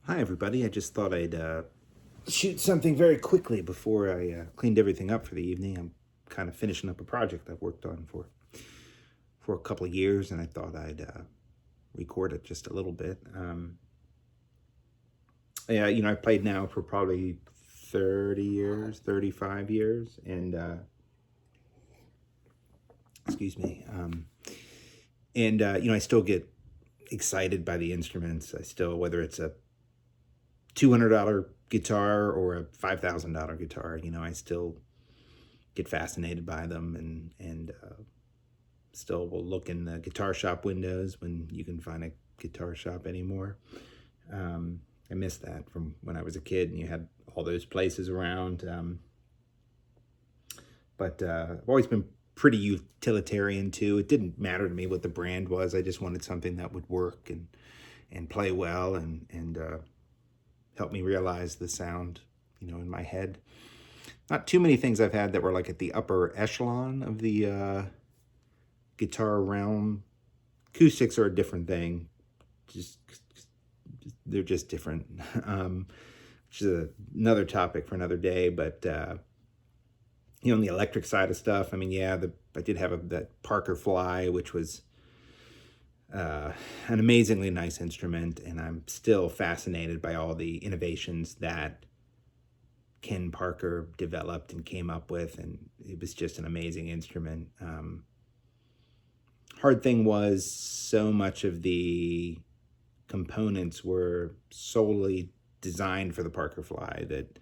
Hi, everybody. I just thought I'd shoot something very quickly before I cleaned everything up for the evening. I'm kind of finishing up a project I've worked on for a couple of years, and I thought I'd record it just a little bit. Yeah, I've played now for probably 30 years, 35 years, and excuse me. I still get excited by the instruments. I still, whether it's a $200 guitar or a $5,000 guitar, I still get fascinated by them and still will look in the guitar shop windows when you can find a guitar shop anymore. I miss that from when I was a kid and you had all those places around. But I've always been pretty utilitarian too. It didn't matter to me what the brand was. I just wanted something that would work and play well and help me realize the sound, in my head. Not too many things I've had that were like at the upper echelon of the guitar realm. Acoustics are a different thing. Just they're just different, which is another topic for another day. But on the electric side of stuff, I mean, yeah, I did have that Parker Fly, which was an amazingly nice instrument, and I'm still fascinated by all the innovations that Ken Parker developed and came up with, and it was just an amazing instrument. Hard thing was so much of the components were solely designed for the Parker Fly that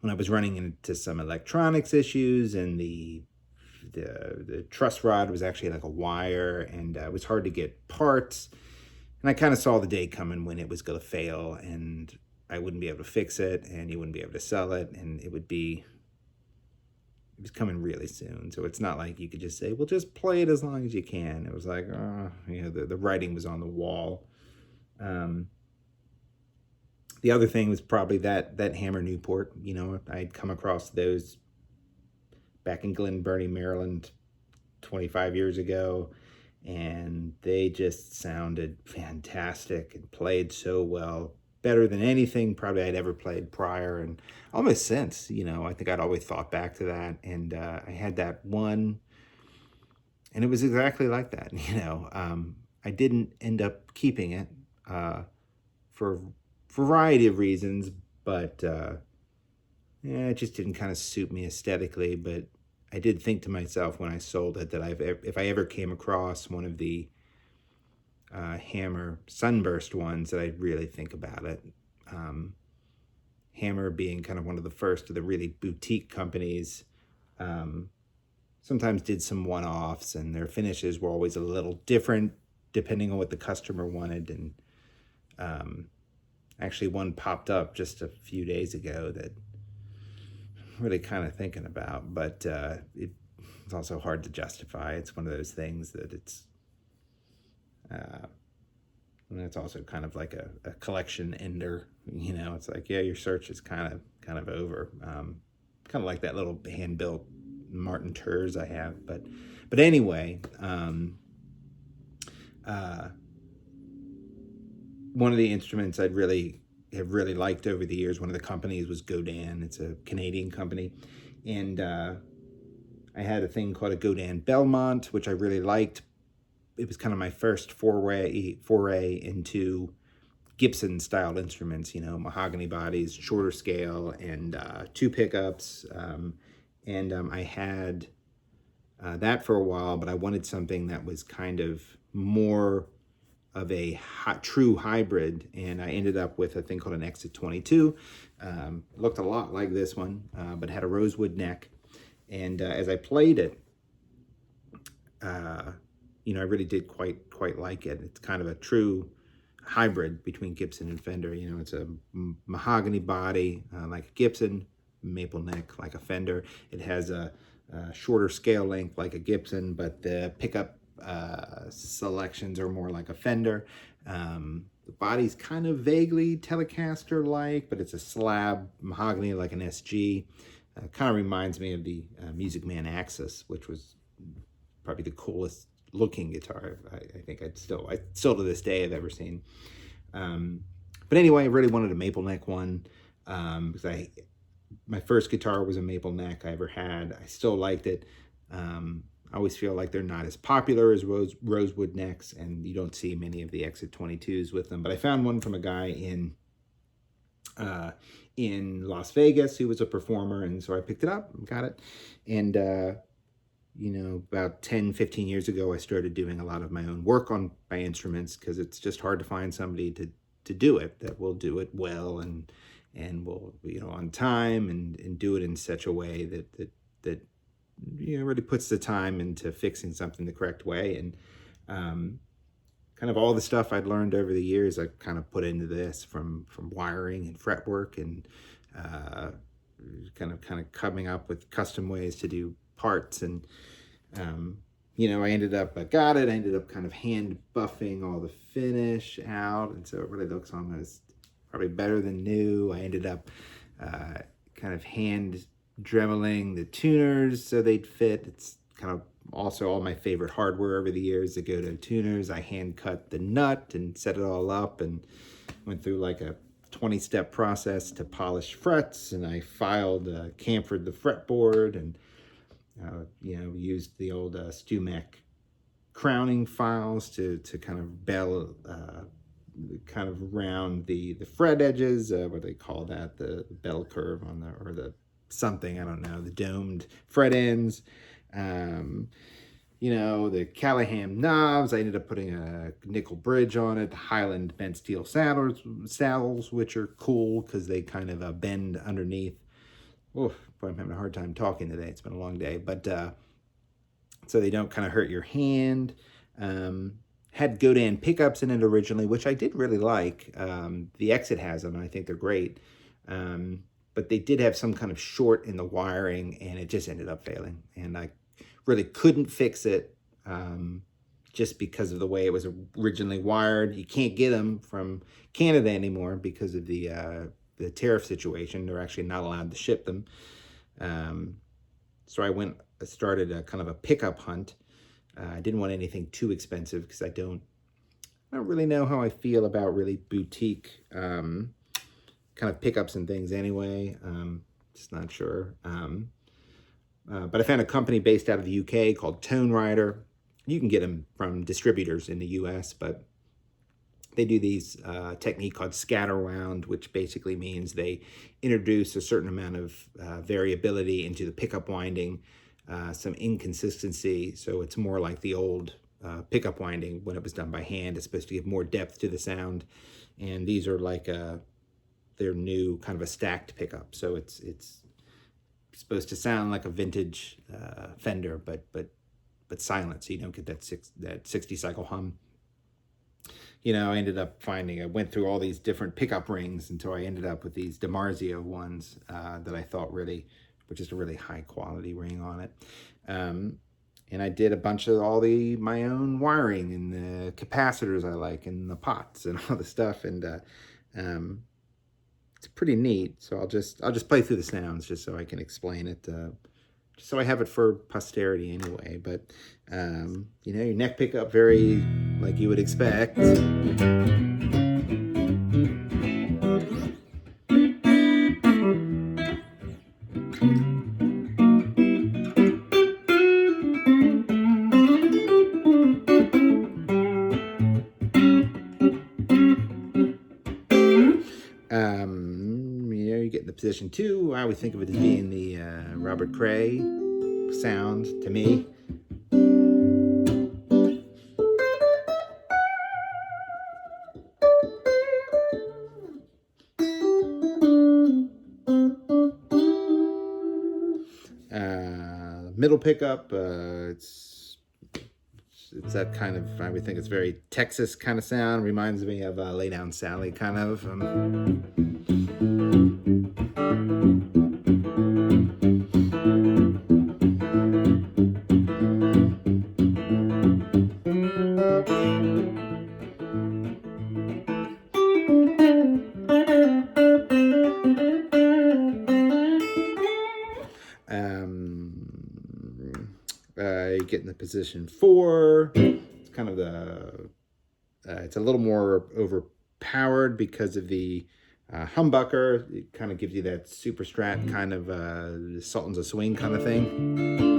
when I was running into some electronics issues and the truss rod was actually like a wire, and it was hard to get parts. And I kind of saw the day coming when it was going to fail, and I wouldn't be able to fix it, and you wouldn't be able to sell it, and it was coming really soon. So it's not like you could just say, well, just play it as long as you can. It was like, the writing was on the wall. The other thing was probably that Hammer Newport. I'd come across those back in Glen Burnie, Maryland, 25 years ago, and they just sounded fantastic and played so well, better than anything probably I'd ever played prior and almost since. I think I'd always thought back to that, and I had that one, and it was exactly like that. I didn't end up keeping it for a variety of reasons, but yeah, it just didn't kind of suit me aesthetically. But I did think to myself when I sold it that if I ever came across one of the Hammer Sunburst ones, that I'd really think about it. Hammer being kind of one of the first of the really boutique companies, sometimes did some one-offs, and their finishes were always a little different depending on what the customer wanted. And actually, one popped up just a few days ago that I'm really kind of thinking about, but it's also hard to justify. It's one of those things that and it's also kind of like a collection ender. It's like, yeah, your search is kind of over. Kind of like that little hand built Martin Turs I have, but anyway, one of the instruments I'd really have really liked over the years, one of the companies was Godin. It's a Canadian company, and I had a thing called a Godin Belmont, which I really liked. It was kind of my first foray into Gibson style instruments, mahogany bodies, shorter scale, and two pickups. I had that for a while, but I wanted something that was kind of more of a true hybrid, and I ended up with a thing called an Exit 22. Looked a lot like this one, but had a rosewood neck. And as I played it, I really did quite like it. It's kind of a true hybrid between Gibson and Fender. It's a mahogany body like a Gibson, maple neck like a Fender. It has a shorter scale length like a Gibson, but the pickup selections are more like a Fender. The body's kind of vaguely Telecaster-like, but it's a slab mahogany like an SG. Kind of reminds me of the Music Man Axis, which was probably the coolest looking guitar I think I still to this day I've ever seen. But anyway, I really wanted a maple neck one, because my first guitar was a maple neck I ever had. I still liked it. I always feel like they're not as popular as rosewood necks, and you don't see many of the Exit 22s with them. But I found one from a guy in Las Vegas who was a performer, and so I picked it up and got it. And about 10, 15 years ago, I started doing a lot of my own work on my instruments, because it's just hard to find somebody to do it that will do it well and will, on time, and do it in such a way that really puts the time into fixing something the correct way. And kind of all the stuff I'd learned over the years, I kind of put into this, from wiring and fretwork, and kind of coming up with custom ways to do parts. And I ended up kind of hand buffing all the finish out, and so it really looks almost probably better than new. I ended up kind of hand dremeling the tuners so they'd fit. It's kind of also all my favorite hardware over the years that go to tuners. I hand cut the nut and set it all up, and went through like a 20-step process to polish frets, and I filed, chamfered the fretboard, and used the old StewMac crowning files to kind of bell, kind of round the fret edges, what they call that, the bell curve on the something, I don't know, the domed fret ends. The Callahan knobs, I ended up putting a nickel bridge on it, the Highland bent steel saddles, which are cool because they kind of bend underneath. Oof, boy, I'm having a hard time talking today. It's been a long day. But so they don't kind of hurt your hand. Had Godin pickups in it originally, which I did really like. The Exit has them, and I think they're great. But they did have some kind of short in the wiring, and it just ended up failing. And I really couldn't fix it, just because of the way it was originally wired. You can't get them from Canada anymore because of the tariff situation. They're actually not allowed to ship them. So I started a kind of a pickup hunt. I didn't want anything too expensive, because I don't really know how I feel about really boutique kind of pickups and things anyway. Just not sure. But I found a company based out of the UK called ToneRider. You can get them from distributors in the US, but they do these technique called scatter wound, which basically means they introduce a certain amount of variability into the pickup winding, some inconsistency. So it's more like the old pickup winding when it was done by hand. It's supposed to give more depth to the sound. And these are like their new kind of a stacked pickup. So it's supposed to sound like a vintage Fender, but silent, so you don't get that 60 cycle hum. I ended up I went through all these different pickup rings until I ended up with these DiMarzio ones that I thought were just a really high quality ring on it. And I did a bunch of my own wiring, and the capacitors I like, and the pots and all the stuff. And it's pretty neat. So I'll just play through the sounds just so I can explain it, just so I have it for posterity anyway. But your neck pickup, very like you would expect. You get in the position 2. I always think of it as being the Robert Cray sound to me. Middle pickup, it's that kind of, I would think it's very Texas kind of sound. Reminds me of Lay Down Sally kind of. You get in the position 4. It's kind of it's a little more powered because of the humbucker. It kind of gives you that super strat kind of Sultans of Swing kind of thing.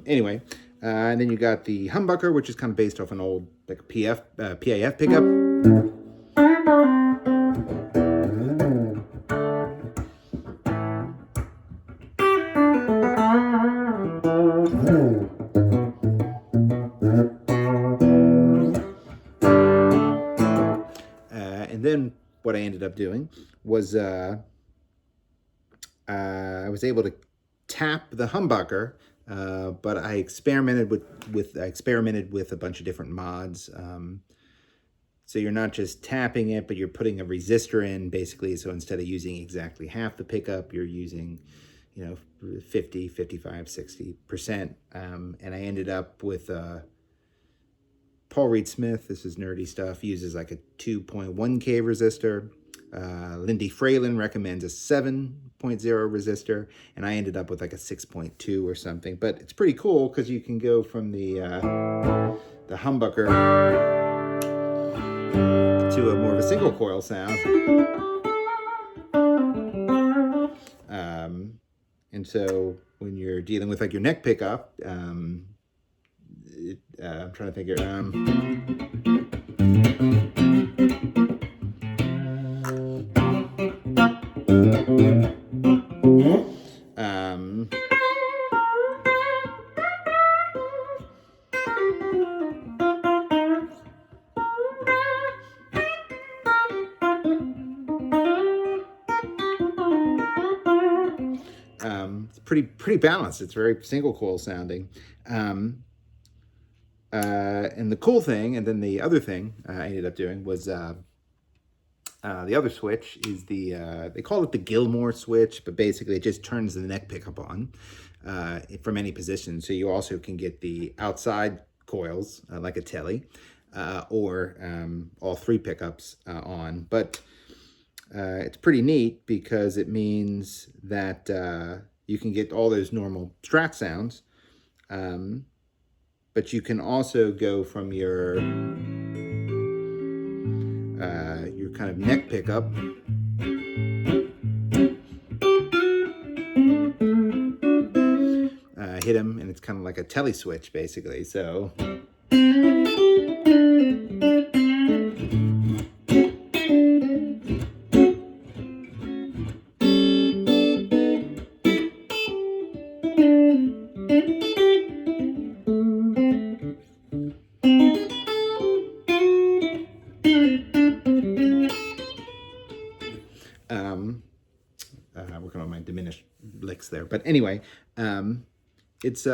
Anyway, and then you got the humbucker, which is kind of based off an old like PAF pickup. And then what I ended up doing was I was able to tap the humbucker. But I experimented with a bunch of different mods. So you're not just tapping it, but you're putting a resistor in basically. So instead of using exactly half the pickup, you're using, 50, 55, 60%. And I ended up with Paul Reed Smith. This is nerdy stuff. Uses like a 2.1K resistor. Lindy Fralin recommends a 7.0 resistor, and I ended up with like a 6.2 or something. But it's pretty cool because you can go from the humbucker to a more of a single coil sound. And so when you're dealing with like your neck pickup, I'm trying to think here. It's pretty balanced. It's very single coil sounding. And the cool thing, and then the other thing I ended up doing was the other switch is they call it the Gilmour switch, but basically it just turns the neck pickup on from any position. So you also can get the outside coils like a Tele or all three pickups on. But it's pretty neat because it means that you can get all those normal Strat sounds, but you can also go from your kind of neck pickup hit them, and it's kind of like a Tele switch basically. So working on my diminished licks there, but anyway, it's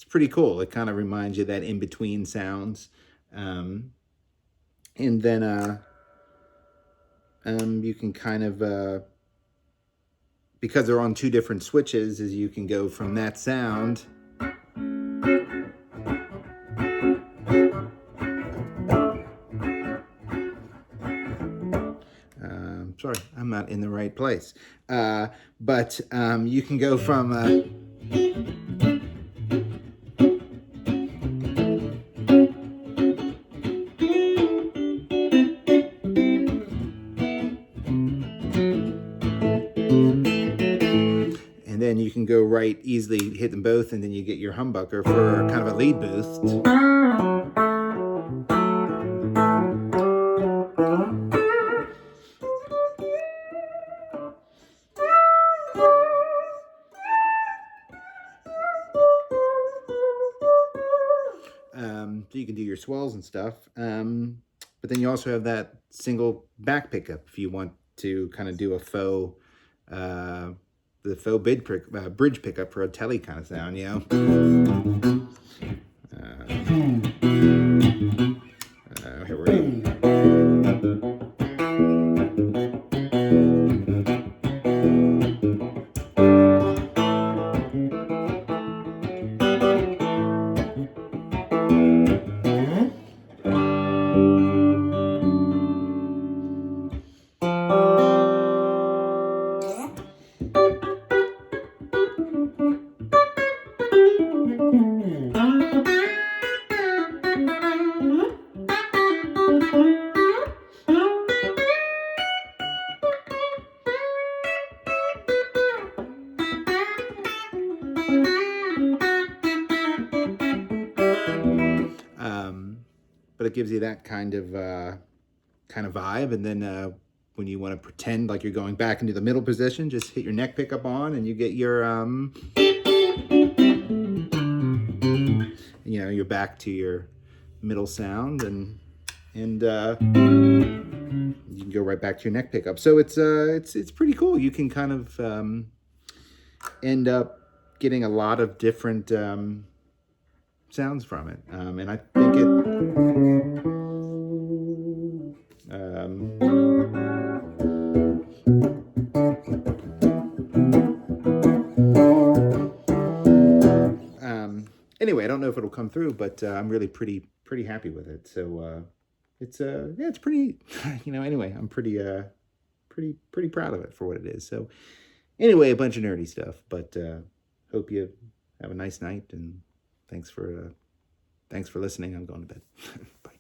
pretty cool. It kind of reminds you of that in between sounds, and then you can kind of because they're on two different switches, is you can go from that sound sorry, I'm not in the right place. But you can go from and then you can go right easily, hit them both, and then you get your humbucker for kind of a lead boost. So you can do your swells and stuff, but then you also have that single back pickup if you want to kind of do a faux, the faux bridge pickup for a Tele kind of sound, you know. Here we go. gives you that kind of vibe. And then when you want to pretend like you're going back into the middle position, just hit your neck pickup on, and you get your you're back to your middle sound, and you can go right back to your neck pickup. So it's pretty cool. You can kind of end up getting a lot of different sounds from it, and I think it. Anyway, I don't know if it'll come through, but I'm really pretty happy with it. So it's it's pretty. Anyway, I'm pretty proud of it for what it is. So anyway, a bunch of nerdy stuff, but hope you have a nice night, and thanks for listening. I'm going to bed. Bye.